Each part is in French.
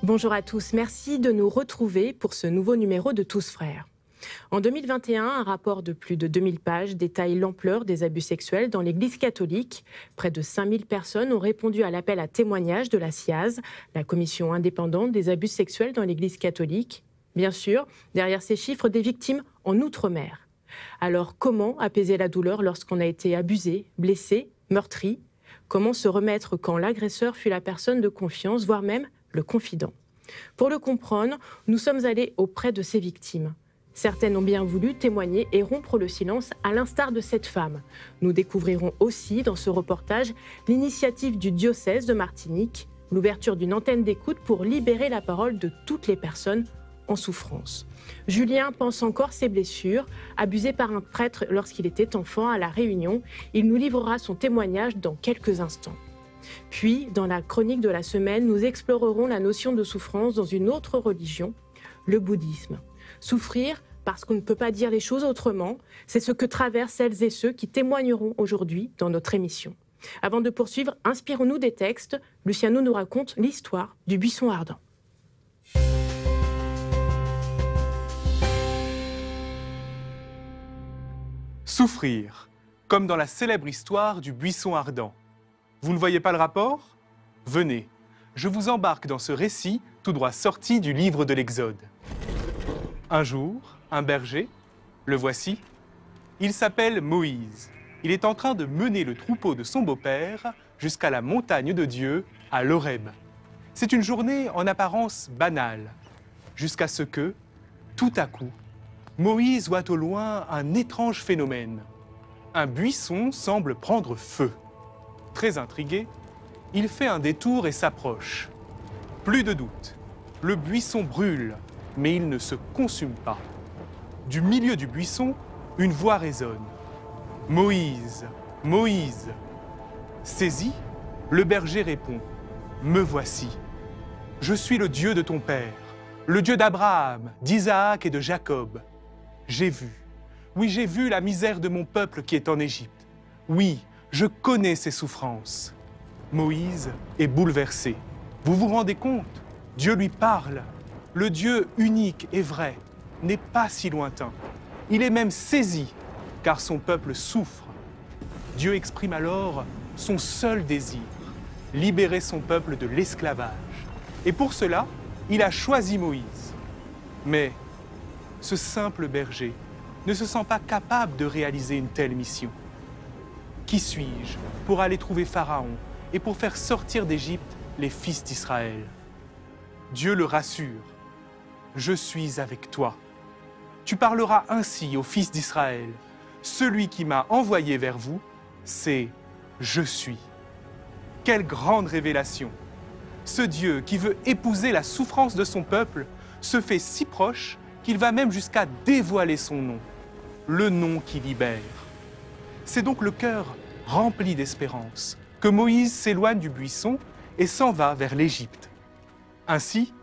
Bonjour à tous, merci de nous retrouver pour ce nouveau numéro de Tous Frères. En 2021, un rapport de plus de 2000 pages détaille l'ampleur des abus sexuels dans l'Église catholique. Près de 5000 personnes ont répondu à l'appel à témoignage de la CIAZ, la commission indépendante des abus sexuels dans l'Église catholique. Bien sûr, derrière ces chiffres, des victimes en Outre-mer. Alors, comment apaiser la douleur lorsqu'on a été abusé, blessé, meurtri ? Comment se remettre quand l'agresseur fut la personne de confiance, voire même le confident? Pour le comprendre, nous sommes allés auprès de ces victimes. Certaines ont bien voulu témoigner et rompre le silence, à l'instar de cette femme. Nous découvrirons aussi dans ce reportage l'initiative du diocèse de Martinique, l'ouverture d'une antenne d'écoute pour libérer la parole de toutes les personnes en souffrance. Julien pense encore ses blessures, abusé par un prêtre lorsqu'il était enfant à La Réunion. Il nous livrera son témoignage dans quelques instants. Puis, dans la chronique de la semaine, nous explorerons la notion de souffrance dans une autre religion, le bouddhisme. Souffrir parce qu'on ne peut pas dire les choses autrement, c'est ce que traversent celles et ceux qui témoigneront aujourd'hui dans notre émission. Avant de poursuivre, inspirons-nous des textes. Luciano nous raconte l'histoire du buisson ardent. Souffrir, comme dans la célèbre histoire du buisson ardent. Vous ne voyez pas le rapport? Venez, je vous embarque dans ce récit tout droit sorti du livre de l'Exode. Un jour, un berger, le voici, il s'appelle Moïse. Il est en train de mener le troupeau de son beau-père jusqu'à la montagne de Dieu, à l'Horeb. C'est une journée en apparence banale, jusqu'à ce que, tout à coup, Moïse voit au loin un étrange phénomène. Un buisson semble prendre feu. Très intrigué, il fait un détour et s'approche. Plus de doute, le buisson brûle, mais il ne se consume pas. Du milieu du buisson, une voix résonne. « Moïse, Moïse !» Saisi, le berger répond « Me voici. Je suis le Dieu de ton père, le Dieu d'Abraham, d'Isaac et de Jacob. J'ai vu, oui j'ai vu la misère de mon peuple qui est en Égypte. Oui, je connais ses souffrances. » Moïse est bouleversé. Vous vous rendez compte? Dieu lui parle. Le Dieu unique et vrai n'est pas si lointain. Il est même saisi, car son peuple souffre. Dieu exprime alors son seul désir, libérer son peuple de l'esclavage. Et pour cela, il a choisi Moïse. Mais ce simple berger ne se sent pas capable de réaliser une telle mission. Qui suis-je pour aller trouver Pharaon et pour faire sortir d'Égypte les fils d'Israël? Dieu le rassure. Je suis avec toi. Tu parleras ainsi aux fils d'Israël. Celui qui m'a envoyé vers vous, c'est « Je suis ». Quelle grande révélation! Ce Dieu qui veut épouser la souffrance de son peuple se fait si proche qu'il va même jusqu'à dévoiler son nom, le nom qui libère. C'est donc le cœur rempli d'espérance que Moïse s'éloigne du buisson et s'en va vers l'Égypte. Ainsi,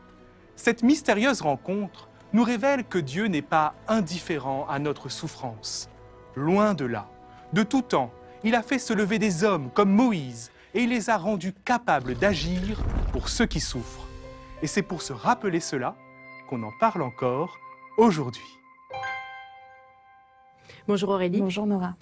cette mystérieuse rencontre nous révèle que Dieu n'est pas indifférent à notre souffrance. Loin de là, de tout temps, il a fait se lever des hommes comme Moïse et il les a rendus capables d'agir pour ceux qui souffrent. Et c'est pour se rappeler cela qu'on en parle encore aujourd'hui. Bonjour Aurélie. Bonjour Nora.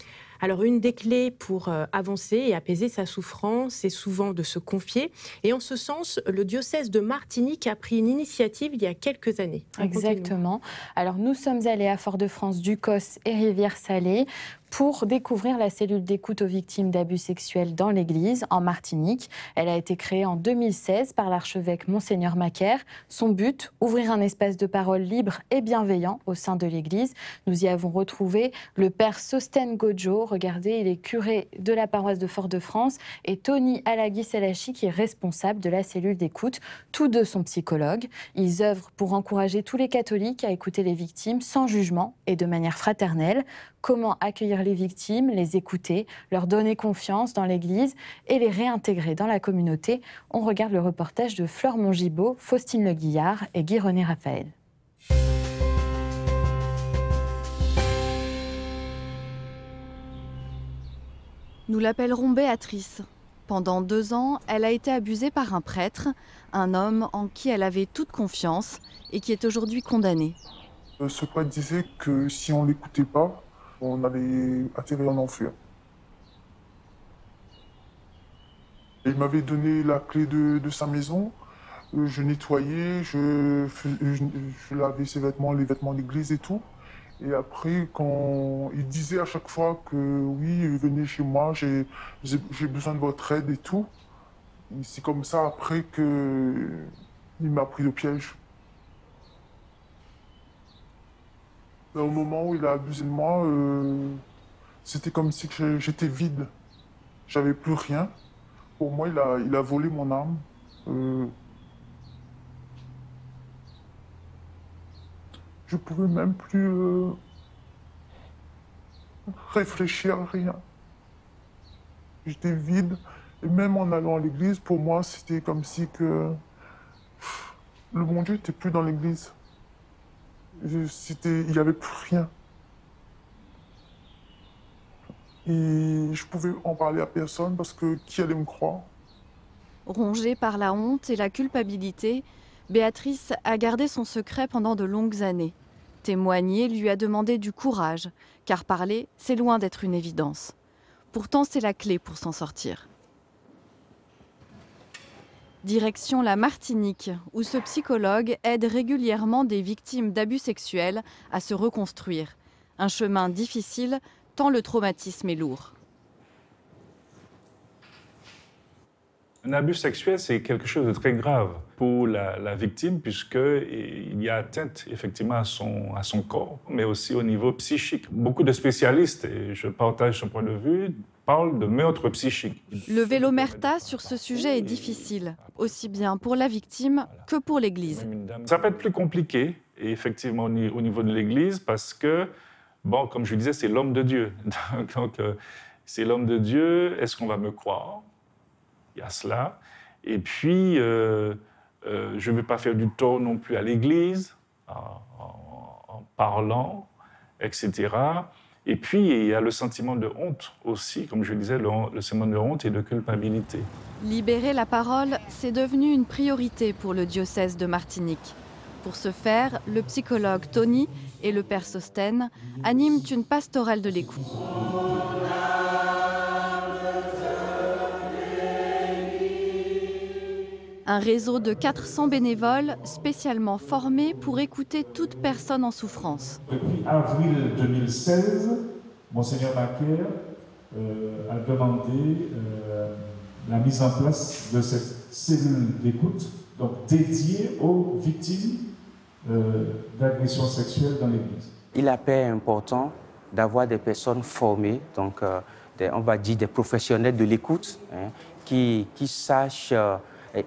Alors, une des clés pour avancer et apaiser sa souffrance, c'est souvent de se confier. Et en ce sens, le diocèse de Martinique a pris une initiative il y a quelques années. Exactement. Alors, nous sommes allés à Fort-de-France, Ducos et Rivière-Salée pour découvrir la cellule d'écoute aux victimes d'abus sexuels dans l'Église, en Martinique. Elle a été créée en 2016 par l'archevêque Monseigneur Macaire. Son but, ouvrir un espace de parole libre et bienveillant au sein de l'Église. Nous y avons retrouvé le père Sosten Godjo. Regardez, il est curé de la paroisse de Fort-de-France, et Tony Alagui-Selachi, qui est responsable de la cellule d'écoute. Tous deux sont psychologues. Ils œuvrent pour encourager tous les catholiques à écouter les victimes sans jugement et de manière fraternelle. Comment accueillir les victimes, les écouter, leur donner confiance dans l'Église et les réintégrer dans la communauté. On regarde le reportage de Flore Mongibaud, Faustine Le Guillard et Guy-René Raphaël. Nous l'appellerons Béatrice. Pendant 2 ans, elle a été abusée par un prêtre, un homme en qui elle avait toute confiance et qui est aujourd'hui condamné. Ce prêtre disait que si on ne l'écoutait pas, on allait atterrir en enfer. Il m'avait donné la clé de sa maison. Je nettoyais, je lavais ses vêtements, les vêtements d'église et tout. Et après, quand il disait à chaque fois que oui, venez chez moi, j'ai besoin de votre aide et tout. C'est comme ça après qu'il m'a pris le piège. Au moment où il a abusé de moi, c'était comme si j'étais vide. J'avais plus rien. Pour moi, il a volé mon âme. Je pouvais même plus réfléchir à rien. J'étais vide. Et même en allant à l'église, pour moi, c'était comme si que le bon Dieu n'était plus dans l'église. Il n'y avait plus rien. Et je pouvais en parler à personne parce que qui allait me croire? Rongée par la honte et la culpabilité, Béatrice a gardé son secret pendant de longues années. Témoigner lui a demandé du courage, car parler, c'est loin d'être une évidence. Pourtant, c'est la clé pour s'en sortir. Direction la Martinique, où ce psychologue aide régulièrement des victimes d'abus sexuels à se reconstruire. Un chemin difficile, tant le traumatisme est lourd. Un abus sexuel, c'est quelque chose de très grave pour la victime, puisqu'il y a atteinte effectivement à son corps, mais aussi au niveau psychique. Beaucoup de spécialistes, et je partage son point de vue, parlent de meurtre psychique. Lever l'omerta sur ce sujet est difficile, aussi bien pour la victime que pour l'Église. Ça peut être plus compliqué, et effectivement, au niveau de l'Église, parce que, bon, comme je disais, c'est l'homme de Dieu. Donc, c'est l'homme de Dieu, est-ce qu'on va me croire? Il y a cela. Et puis, je ne veux pas faire du tort non plus à l'Église, en parlant, etc. Et puis, il y a le sentiment de honte aussi, comme je disais, le sentiment de honte et de culpabilité. Libérer la parole, c'est devenu une priorité pour le diocèse de Martinique. Pour ce faire, le psychologue Tony et le père Sostène animent une pastorale de l'écoute. Un réseau de 400 bénévoles spécialement formés pour écouter toute personne en souffrance. Depuis avril 2016, Monseigneur Macaire a demandé la mise en place de cette cellule d'écoute, donc dédiée aux victimes d'agressions sexuelles dans l'Église. Il apparaît important d'avoir des personnes formées, donc on va dire des professionnels de l'écoute, hein, qui sachent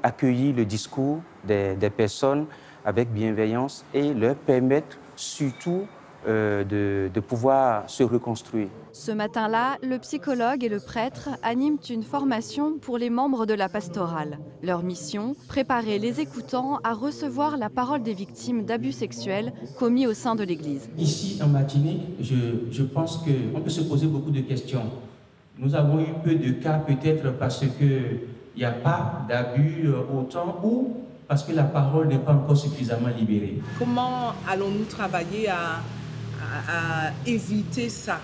accueillir le discours des personnes avec bienveillance et leur permettre surtout de pouvoir se reconstruire. Ce matin-là, le psychologue et le prêtre animent une formation pour les membres de la pastorale. Leur mission, préparer les écoutants à recevoir la parole des victimes d'abus sexuels commis au sein de l'Église. Ici, en Martinique, je pense qu'on peut se poser beaucoup de questions. Nous avons eu peu de cas, peut-être parce qu'il n'y a pas d'abus autant ou parce que la parole n'est pas encore suffisamment libérée. Comment allons-nous travailler à éviter ça?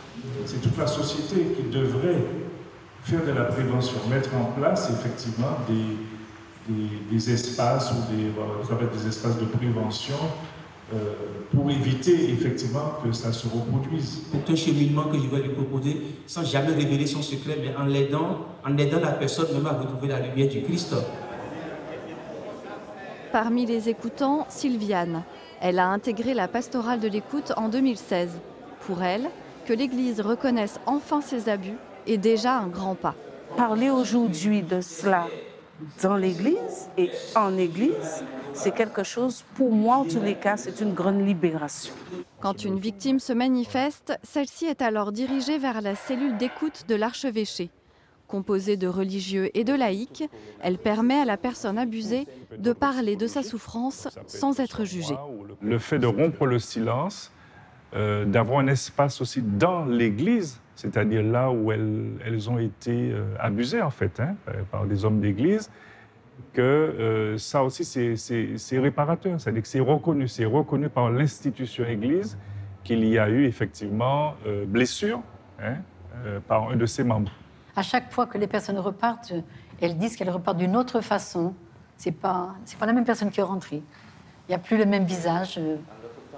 C'est toute la société qui devrait faire de la prévention, mettre en place effectivement des espaces ou des espaces de prévention pour éviter effectivement que ça se reproduise. C'est un cheminement que je vais lui proposer sans jamais révéler son secret, mais en aidant la personne même à retrouver la lumière du Christ. Parmi les écoutants, Sylviane. Elle a intégré la pastorale de l'écoute en 2016. Pour elle, que l'Église reconnaisse enfin ses abus est déjà un grand pas. Parler aujourd'hui de cela dans l'Église et en Église, c'est quelque chose, pour moi en tous les cas, c'est une grande libération. Quand une victime se manifeste, celle-ci est alors dirigée vers la cellule d'écoute de l'archevêché. Composée de religieux et de laïcs, elle permet à la personne abusée de parler de sa souffrance sans être jugée. Le fait de rompre le silence, d'avoir un espace aussi dans l'Église, c'est-à-dire là où elles ont été abusées, en fait, hein, par des hommes d'Église, que ça aussi, c'est réparateur. C'est-à-dire que c'est reconnu par l'institution Église qu'il y a eu effectivement blessure, hein, par un de ses membres. À chaque fois que les personnes repartent, elles disent qu'elles repartent d'une autre façon. C'est pas la même personne qui est rentrée. Il n'y a plus le même visage.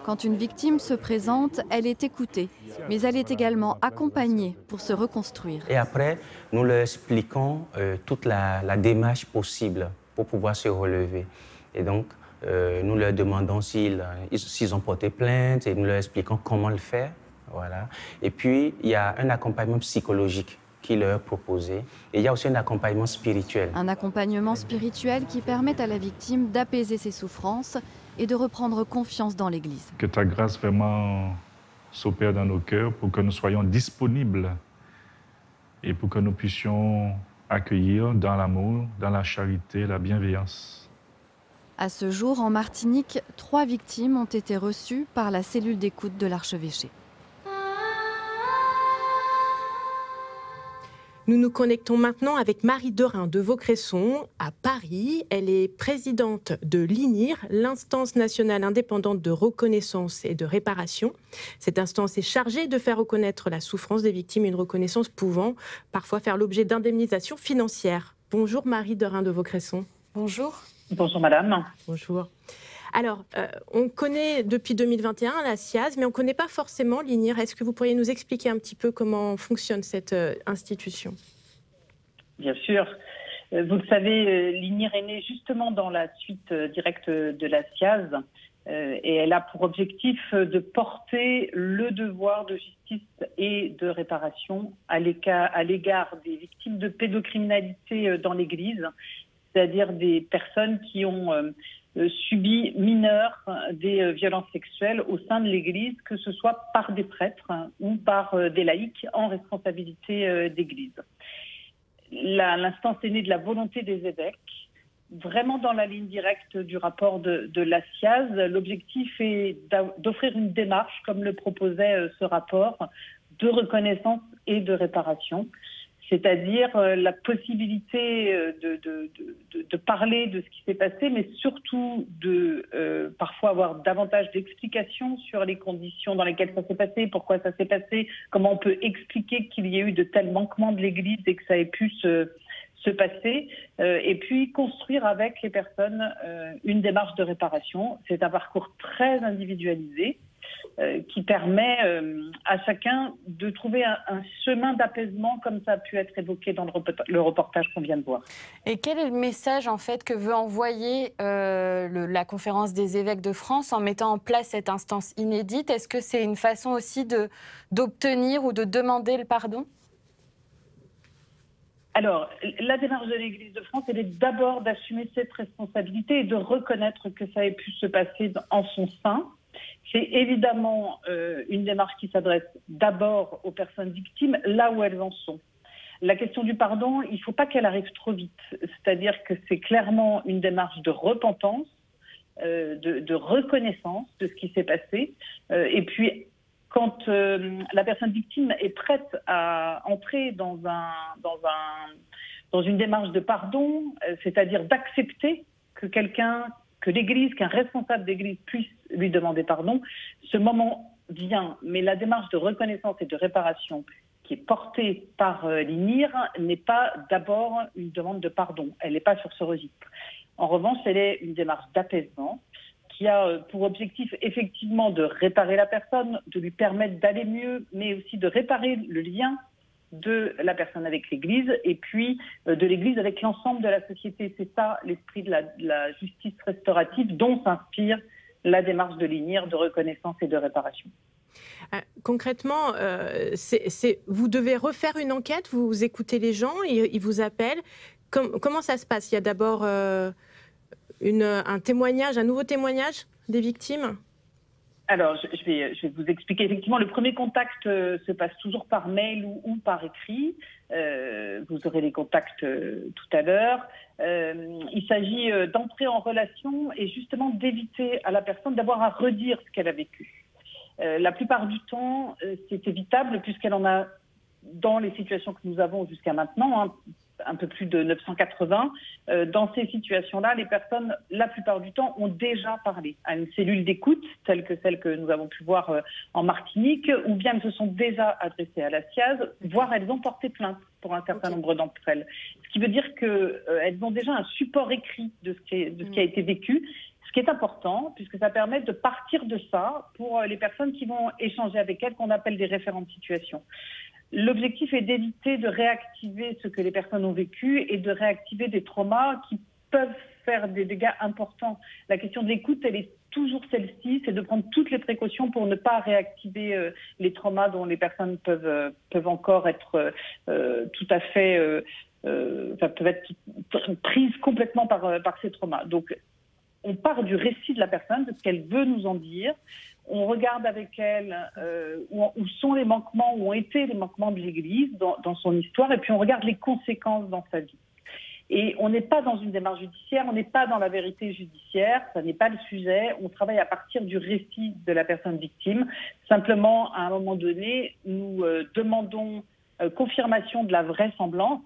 Quand une victime se présente, elle est écoutée, mais elle est également accompagnée pour se reconstruire. Et après, nous leur expliquons toute la démarche possible pour pouvoir se relever. Et donc, nous leur demandons s'ils ont porté plainte et nous leur expliquons comment le faire. Voilà. Et puis, il y a un accompagnement psychologique qui leur est proposé. Et il y a aussi un accompagnement spirituel. Un accompagnement spirituel qui permet à la victime d'apaiser ses souffrances et de reprendre confiance dans l'Église. Que ta grâce vraiment s'opère dans nos cœurs pour que nous soyons disponibles et pour que nous puissions accueillir dans l'amour, dans la charité, la bienveillance. À ce jour, en Martinique, 3 victimes ont été reçues par la cellule d'écoute de l'archevêché. Nous nous connectons maintenant avec Marie Dorin de Vaucresson à Paris. Elle est présidente de l'INIR, l'instance nationale indépendante de reconnaissance et de réparation. Cette instance est chargée de faire reconnaître la souffrance des victimes, une reconnaissance pouvant parfois faire l'objet d'indemnisation financière. Bonjour Marie Dorin de Vaucresson. Bonjour. Bonjour madame. Bonjour. Alors, on connaît depuis 2021 la SIAZ, mais on ne connaît pas forcément l'INIR. Est-ce que vous pourriez nous expliquer un petit peu comment fonctionne cette institution? Bien sûr. Vous le savez, l'INIR est née justement dans la suite directe de la SIAZ et elle a pour objectif de porter le devoir de justice et de réparation à l'égard des victimes de pédocriminalité dans l'Église, c'est-à-dire des personnes qui ont subi mineures des violences sexuelles au sein de l'Église, que ce soit par des prêtres ou par des laïcs en responsabilité d'Église. L'instance est née de la volonté des évêques, vraiment dans la ligne directe du rapport de la SIAZ. L'objectif est d'offrir une démarche, comme le proposait ce rapport, de reconnaissance et de réparation. C'est-à-dire la possibilité de parler de ce qui s'est passé, mais surtout de parfois avoir davantage d'explications sur les conditions dans lesquelles ça s'est passé, pourquoi ça s'est passé, comment on peut expliquer qu'il y ait eu de tels manquements de l'Église et que ça ait pu se passer, et puis construire avec les personnes une démarche de réparation. C'est un parcours très individualisé qui permet à chacun de trouver un chemin d'apaisement, comme ça a pu être évoqué dans le reportage qu'on vient de voir. Et quel est le message en fait que veut envoyer la conférence des évêques de France en mettant en place cette instance inédite? Est-ce que c'est une façon aussi d'obtenir ou de demander le pardon? Alors, la démarche de l'Église de France, elle est d'abord d'assumer cette responsabilité et de reconnaître que ça ait pu se passer en son sein. C'est évidemment une démarche qui s'adresse d'abord aux personnes victimes, là où elles en sont. La question du pardon, il ne faut pas qu'elle arrive trop vite. C'est-à-dire que c'est clairement une démarche de repentance, de reconnaissance de ce qui s'est passé. Et puis, quand la personne victime est prête à entrer dans une démarche de pardon, c'est-à-dire d'accepter que l'Église, qu'un responsable d'Église puisse lui demander pardon, ce moment vient. Mais la démarche de reconnaissance et de réparation qui est portée par l'INIR n'est pas d'abord une demande de pardon. Elle n'est pas sur ce registre. En revanche, elle est une démarche d'apaisement qui a pour objectif effectivement de réparer la personne, de lui permettre d'aller mieux, mais aussi de réparer le lien de la personne avec l'Église et puis de l'Église avec l'ensemble de la société. C'est ça l'esprit de la justice restaurative dont s'inspire la démarche de l'INIR de reconnaissance et de réparation. Concrètement, vous devez refaire une enquête, vous écoutez les gens, ils vous appellent. Comment ça se passe? Il y a d'abord un témoignage, un nouveau témoignage des victimes? Alors, je vais vous expliquer. Effectivement, le premier contact se passe toujours par mail ou par écrit. Vous aurez les contacts tout à l'heure. Il s'agit d'entrer en relation et justement d'éviter à la personne d'avoir à redire ce qu'elle a vécu. La plupart du temps, c'est évitable puisqu'elle en a dans les situations que nous avons jusqu'à maintenant, hein, un peu plus de 980, dans ces situations-là, les personnes, la plupart du temps, ont déjà parlé à une cellule d'écoute, telle que celle que nous avons pu voir en Martinique, ou bien elles se sont déjà adressées à la SIAZ, voire elles ont porté plainte pour un certain nombre d'entre elles. Ce qui veut dire qu'elles ont déjà un support écrit de ce qui a été vécu, ce qui est important, puisque ça permet de partir de ça pour les personnes qui vont échanger avec elles, qu'on appelle des référents de situation. L'objectif est d'éviter de réactiver ce que les personnes ont vécu et de réactiver des traumas qui peuvent faire des dégâts importants. La question de l'écoute, elle est toujours celle-ci, c'est de prendre toutes les précautions pour ne pas réactiver les traumas dont les personnes peuvent encore être tout à fait, peuvent être prises complètement par ces traumas. Donc, on part du récit de la personne, de ce qu'elle veut nous en dire. On regarde avec elle où sont les manquements, où ont été les manquements de l'Église dans son histoire, et puis on regarde les conséquences dans sa vie. Et on n'est pas dans une démarche judiciaire, on n'est pas dans la vérité judiciaire, ça n'est pas le sujet. On travaille à partir du récit de la personne victime. Simplement, à un moment donné, nous demandons confirmation de la vraisemblance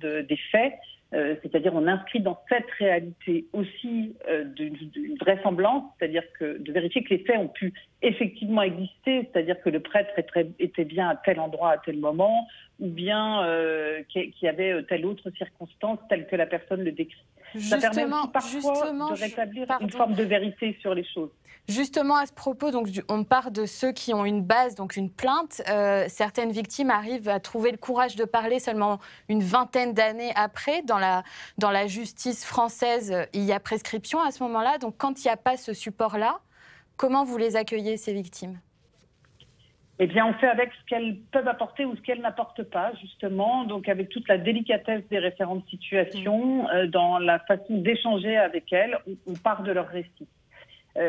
des faits. C'est-à-dire on inscrit dans cette réalité aussi d'une vraisemblance, c'est-à-dire de vérifier que les faits ont pu effectivement exister, c'est-à-dire que le prêtre était bien à tel endroit à tel moment, ou bien qu'il y avait telle autre circonstance telle que la personne le décrit. Ça permet aussi parfois de rétablir une forme de vérité sur les choses. Justement, à ce propos, donc, on part de ceux qui ont une base, donc une plainte. Certaines victimes arrivent à trouver le courage de parler seulement une vingtaine d'années après. Dans la justice française, il y a prescription à ce moment-là. Donc, quand il n'y a pas ce support-là, comment vous les accueillez, ces victimes ? Eh bien, on fait avec ce qu'elles peuvent apporter ou ce qu'elles n'apportent pas, justement. Donc, avec toute la délicatesse des référents de situation, dans la façon d'échanger avec elles, on part de leur récit.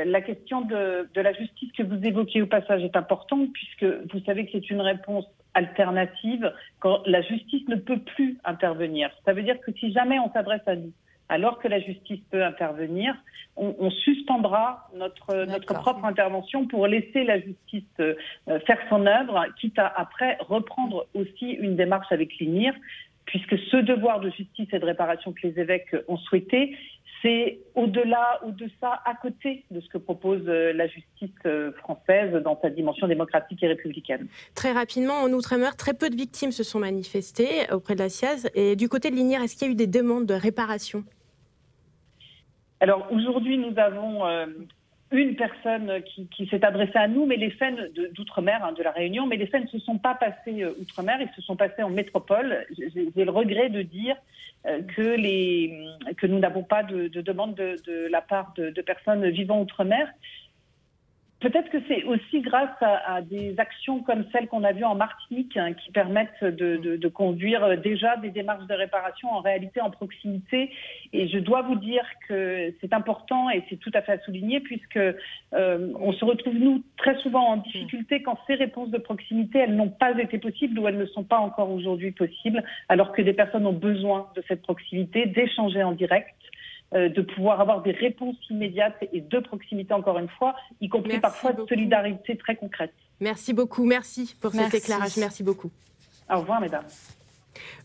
La question de la justice que vous évoquez au passage est importante, puisque vous savez que c'est une réponse alternative quand la justice ne peut plus intervenir. Ça veut dire que si jamais on s'adresse à nous, alors que la justice peut intervenir, on suspendra notre propre intervention pour laisser la justice faire son œuvre, quitte à après reprendre aussi une démarche avec l'INIR, puisque ce devoir de justice et de réparation que les évêques ont souhaité, c'est au-delà, au-deçà, à côté de ce que propose la justice française dans sa dimension démocratique et républicaine. Très rapidement, en Outre-mer, très peu de victimes se sont manifestées auprès de la SIAZ. Et du côté de l'INIR, est-ce qu'il y a eu des demandes de réparation ? Alors aujourd'hui, nous avons une personne qui s'est adressée à nous, mais les faits d'Outre-mer, de la Réunion, mais les faits ne se sont pas passés Outre-mer, ils se sont passés en métropole. J'ai le regret de dire que nous n'avons pas de demande de la part de personnes vivant Outre-mer. Peut-être que c'est aussi grâce à des actions comme celles qu'on a vues en Martinique qui permettent de conduire déjà des démarches de réparation en réalité en proximité. Et je dois vous dire que c'est important et c'est tout à fait à souligner puisque on se retrouve, nous, très souvent en difficulté quand ces réponses de proximité, elles n'ont pas été possibles ou elles ne sont pas encore aujourd'hui possibles, alors que des personnes ont besoin de cette proximité, d'échanger en direct, de pouvoir avoir des réponses immédiates et de proximité, encore une fois, y compris parfois de solidarité très concrète. Merci beaucoup, merci pour cet éclairage, merci beaucoup. Au revoir, mesdames.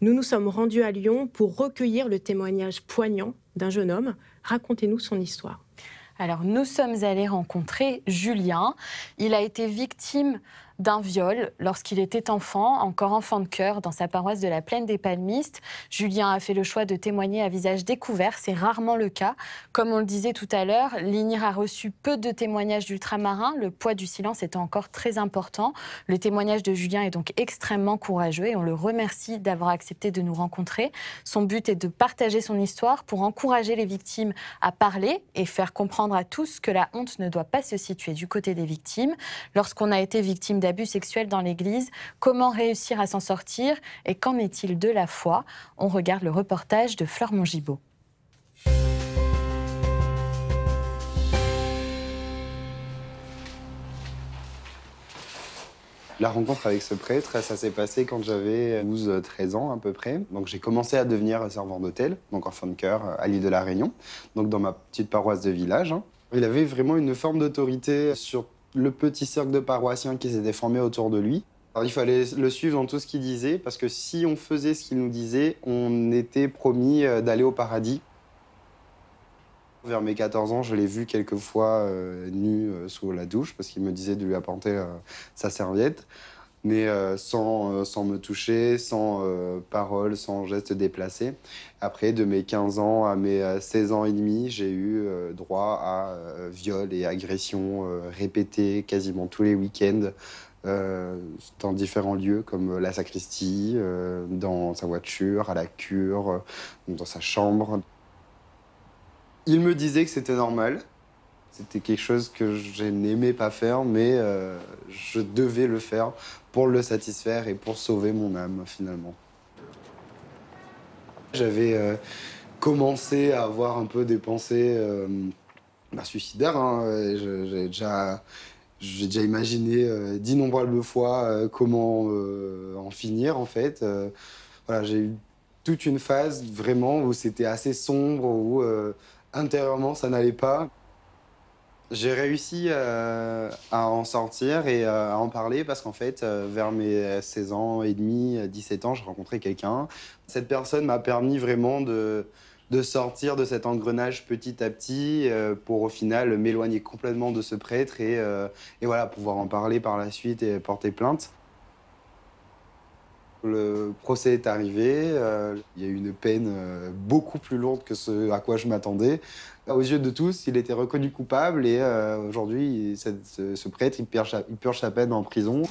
Nous nous sommes rendus à Lyon pour recueillir le témoignage poignant d'un jeune homme. Racontez-nous son histoire. Alors, nous sommes allés rencontrer Julien. Il a été victime d'un viol lorsqu'il était enfant, encore enfant de cœur, dans sa paroisse de la Plaine des Palmistes. Julien a fait le choix de témoigner à visage découvert, c'est rarement le cas. Comme on le disait tout à l'heure, l'INIR a reçu peu de témoignages d'ultramarins, le poids du silence étant encore très important. Le témoignage de Julien est donc extrêmement courageux et on le remercie d'avoir accepté de nous rencontrer. Son but est de partager son histoire pour encourager les victimes à parler et faire comprendre à tous que la honte ne doit pas se situer du côté des victimes. Lorsqu'on a été victime d'abus sexuels dans l'Église, comment réussir à s'en sortir et qu'en est-il de la foi? On regarde le reportage de Fleur Mongibaud. La rencontre avec ce prêtre, ça s'est passé quand j'avais 12-13 ans à peu près. Donc j'ai commencé à devenir servant d'hôtel, donc enfant de chœur à l'île de la Réunion, donc dans ma petite paroisse de village. Il avait vraiment une forme d'autorité sur le petit cercle de paroissiens qui s'était formé autour de lui. Alors, il fallait le suivre dans tout ce qu'il disait, parce que si on faisait ce qu'il nous disait, on était promis d'aller au paradis. Vers mes 14 ans, je l'ai vu quelques fois nu sous la douche, parce qu'il me disait de lui apporter sa serviette, mais sans me toucher, sans parole, sans geste déplacé. Après, de mes 15 ans à mes 16 ans et demi, j'ai eu droit à viol et agressions répétées quasiment tous les week-ends, dans différents lieux comme la sacristie, dans sa voiture, à la cure, dans sa chambre. Il me disait que c'était normal. C'était quelque chose que je n'aimais pas faire, mais je devais le faire pour le satisfaire et pour sauver mon âme, finalement. J'avais commencé à avoir un peu des pensées suicidaires. Hein. J'ai déjà imaginé d'innombrables fois comment en finir, en fait. Voilà, j'ai eu toute une phase, vraiment, où c'était assez sombre, où intérieurement, ça n'allait pas. J'ai réussi à en sortir et à en parler parce qu'en fait, vers mes 16 ans et demi, 17 ans, j'ai rencontré quelqu'un. Cette personne m'a permis vraiment de sortir de cet engrenage petit à petit pour au final m'éloigner complètement de ce prêtre et voilà, pouvoir en parler par la suite et porter plainte. Le procès est arrivé, il y a eu une peine beaucoup plus lourde que ce à quoi je m'attendais. Aux yeux de tous, il était reconnu coupable et aujourd'hui, ce prêtre, il purge sa peine en prison.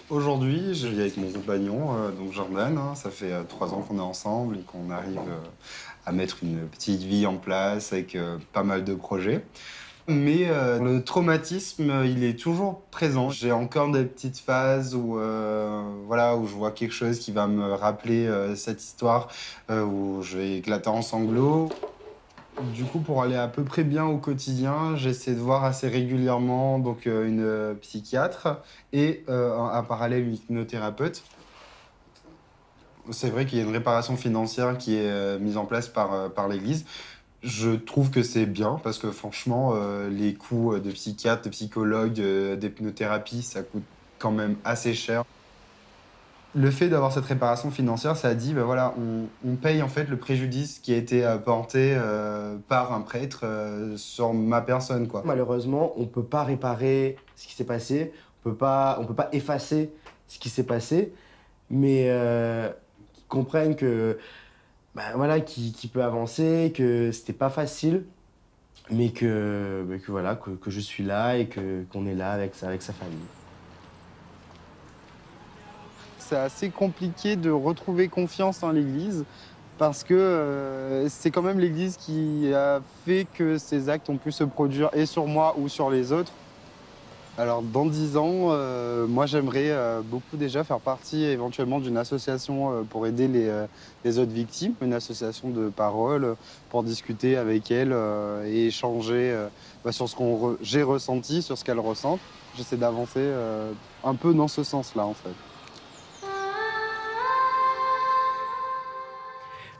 Aujourd'hui, je vis avec mon compagnon, donc Jordan. Hein, ça fait 3 ans qu'on est ensemble et qu'on arrive à mettre une petite vie en place avec pas mal de projets. Mais le traumatisme, il est toujours présent. J'ai encore des petites phases où je vois quelque chose qui va me rappeler cette histoire, où je vais éclater en sanglots. Du coup, pour aller à peu près bien au quotidien, j'essaie de voir assez régulièrement donc, une psychiatre et en parallèle une hypnothérapeute. C'est vrai qu'il y a une réparation financière qui est mise en place par l'Église. Je trouve que c'est bien parce que franchement, les coûts de psychiatre, de psychologue, d'hypnothérapie, ça coûte quand même assez cher. Le fait d'avoir cette réparation financière, ça dit, ben voilà, on paye en fait le préjudice qui a été porté par un prêtre sur ma personne, quoi. Malheureusement, on ne peut pas réparer ce qui s'est passé, on peut pas effacer ce qui s'est passé, mais qu'ils comprennent que qui peut avancer, que c'était pas facile, mais que je suis là et qu'on est là avec sa famille. C'est assez compliqué de retrouver confiance en l'Église parce que c'est quand même l'Église qui a fait que ces actes ont pu se produire et sur moi ou sur les autres. Alors, dans 10 ans, moi, j'aimerais beaucoup déjà faire partie éventuellement d'une association pour aider les autres victimes, une association de parole pour discuter avec elles et échanger sur ce que j'ai ressenti, sur ce qu'elles ressentent. J'essaie d'avancer un peu dans ce sens-là, en fait.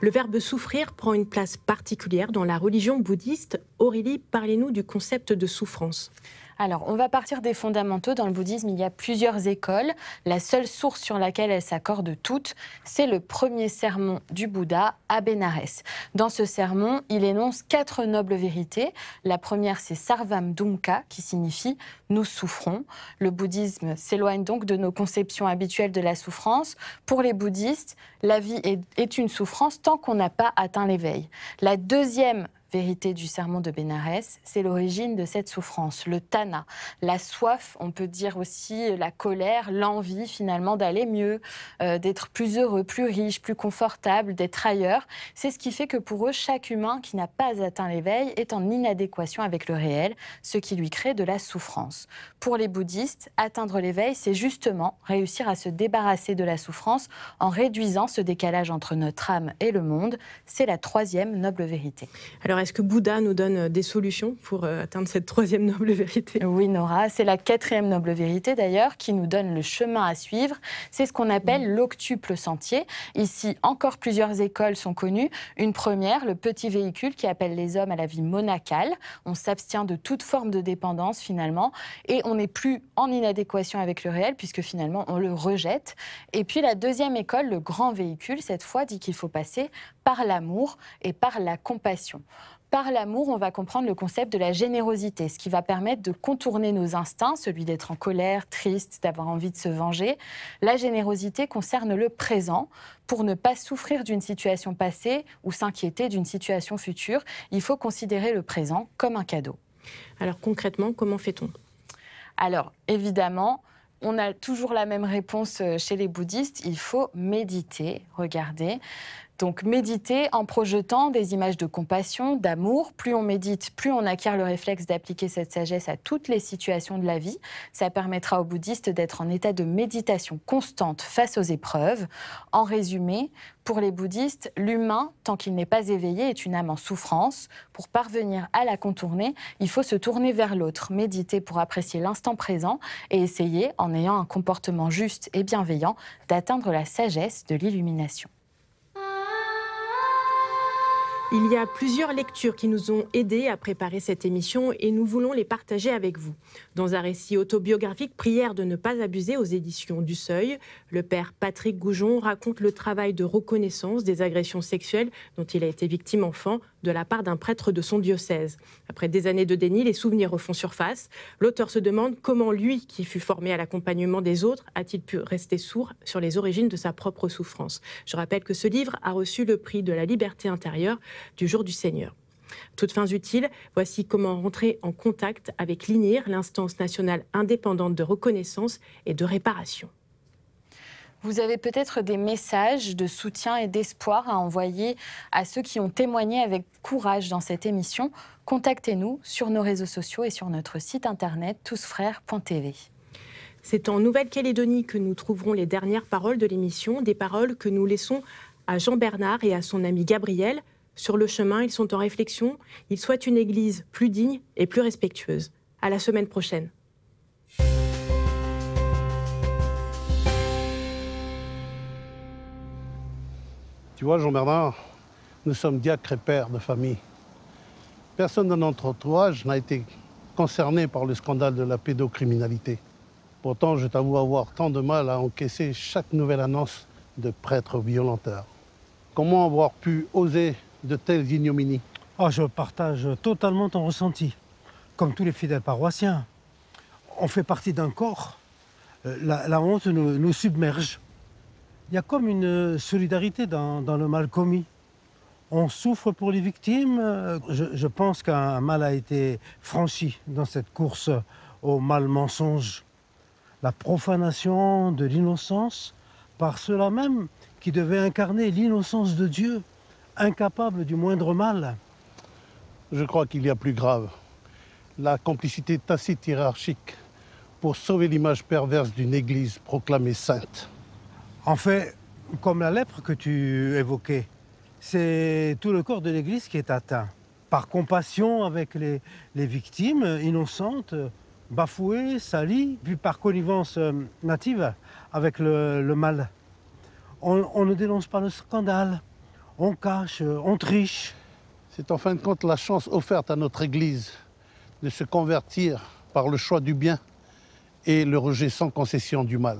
Le verbe souffrir prend une place particulière dans la religion bouddhiste. Aurélie, parlez-nous du concept de souffrance. Alors, on va partir des fondamentaux. Dans le bouddhisme, il y a plusieurs écoles. La seule source sur laquelle elles s'accordent toutes, c'est le premier sermon du Bouddha à Bénarès. Dans ce sermon, il énonce 4 nobles vérités. La première, c'est Sarvam Dumka, qui signifie « nous souffrons ». Le bouddhisme s'éloigne donc de nos conceptions habituelles de la souffrance. Pour les bouddhistes, la vie est une souffrance tant qu'on n'a pas atteint l'éveil. La deuxième vérité du sermon de Bénarès, c'est l'origine de cette souffrance, le tanha, la soif, on peut dire aussi la colère, l'envie finalement d'aller mieux, d'être plus heureux, plus riche, plus confortable, d'être ailleurs. C'est ce qui fait que pour eux, chaque humain qui n'a pas atteint l'éveil est en inadéquation avec le réel, ce qui lui crée de la souffrance. Pour les bouddhistes, atteindre l'éveil, c'est justement réussir à se débarrasser de la souffrance en réduisant ce décalage entre notre âme et le monde. C'est la troisième noble vérité. Alors, est-ce que Bouddha nous donne des solutions pour atteindre cette troisième noble vérité? Oui, Nora, c'est la quatrième noble vérité d'ailleurs qui nous donne le chemin à suivre. C'est ce qu'on appelle l'octuple sentier. Ici, encore plusieurs écoles sont connues. Une première, le petit véhicule qui appelle les hommes à la vie monacale. On s'abstient de toute forme de dépendance finalement et on n'est plus en inadéquation avec le réel puisque finalement on le rejette. Et puis la deuxième école, le grand véhicule, cette fois dit qu'il faut passer par l'amour et par la compassion. Par l'amour, on va comprendre le concept de la générosité, ce qui va permettre de contourner nos instincts, celui d'être en colère, triste, d'avoir envie de se venger. La générosité concerne le présent. Pour ne pas souffrir d'une situation passée ou s'inquiéter d'une situation future, il faut considérer le présent comme un cadeau. Alors concrètement, comment fait-on? Alors évidemment, on a toujours la même réponse chez les bouddhistes, il faut méditer, regardez. Donc méditer en projetant des images de compassion, d'amour. Plus on médite, plus on acquiert le réflexe d'appliquer cette sagesse à toutes les situations de la vie. Ça permettra aux bouddhistes d'être en état de méditation constante face aux épreuves. En résumé, pour les bouddhistes, l'humain, tant qu'il n'est pas éveillé, est une âme en souffrance. Pour parvenir à la contourner, il faut se tourner vers l'autre, méditer pour apprécier l'instant présent et essayer, en ayant un comportement juste et bienveillant, d'atteindre la sagesse de l'illumination. Il y a plusieurs lectures qui nous ont aidés à préparer cette émission et nous voulons les partager avec vous. Dans un récit autobiographique, Prière de ne pas abuser aux éditions du Seuil, le père Patrick Goujon raconte le travail de reconnaissance des agressions sexuelles dont il a été victime enfant de la part d'un prêtre de son diocèse. Après des années de déni, les souvenirs refont surface. L'auteur se demande comment lui, qui fut formé à l'accompagnement des autres, a-t-il pu rester sourd sur les origines de sa propre souffrance. Je rappelle que ce livre a reçu le prix de la liberté intérieure du Jour du Seigneur. Toutes fins utiles, voici comment rentrer en contact avec l'INIR, l'instance nationale indépendante de reconnaissance et de réparation. Vous avez peut-être des messages de soutien et d'espoir à envoyer à ceux qui ont témoigné avec courage dans cette émission. Contactez-nous sur nos réseaux sociaux et sur notre site internet tousfrères.tv. C'est en Nouvelle-Calédonie que nous trouverons les dernières paroles de l'émission, des paroles que nous laissons à Jean Bernard et à son ami Gabriel. Sur le chemin, ils sont en réflexion. Ils souhaitent une église plus digne et plus respectueuse. À la semaine prochaine. Tu vois, Jean-Bernard, nous sommes diacres et pères de famille. Personne de notre entourage n'a été concerné par le scandale de la pédocriminalité. Pourtant, je t'avoue avoir tant de mal à encaisser chaque nouvelle annonce de prêtres violenteurs. Comment avoir pu oser de telles ignominies? Oh, je partage totalement ton ressenti. Comme tous les fidèles paroissiens, on fait partie d'un corps. La honte nous submerge. Il y a comme une solidarité dans le mal commis. On souffre pour les victimes. Je pense qu'un mal a été franchi dans cette course au mal mensonge. La profanation de l'innocence par ceux-là même qui devaient incarner l'innocence de Dieu, incapable du moindre mal. Je crois qu'il y a plus grave. La complicité tacite hiérarchique pour sauver l'image perverse d'une église proclamée sainte. En fait, comme la lèpre que tu évoquais, c'est tout le corps de l'Église qui est atteint. Par compassion avec les victimes innocentes, bafouées, salies, puis par connivence native avec le mal. On ne dénonce pas le scandale, on cache, on triche. C'est en fin de compte la chance offerte à notre Église de se convertir par le choix du bien et le rejet sans concession du mal.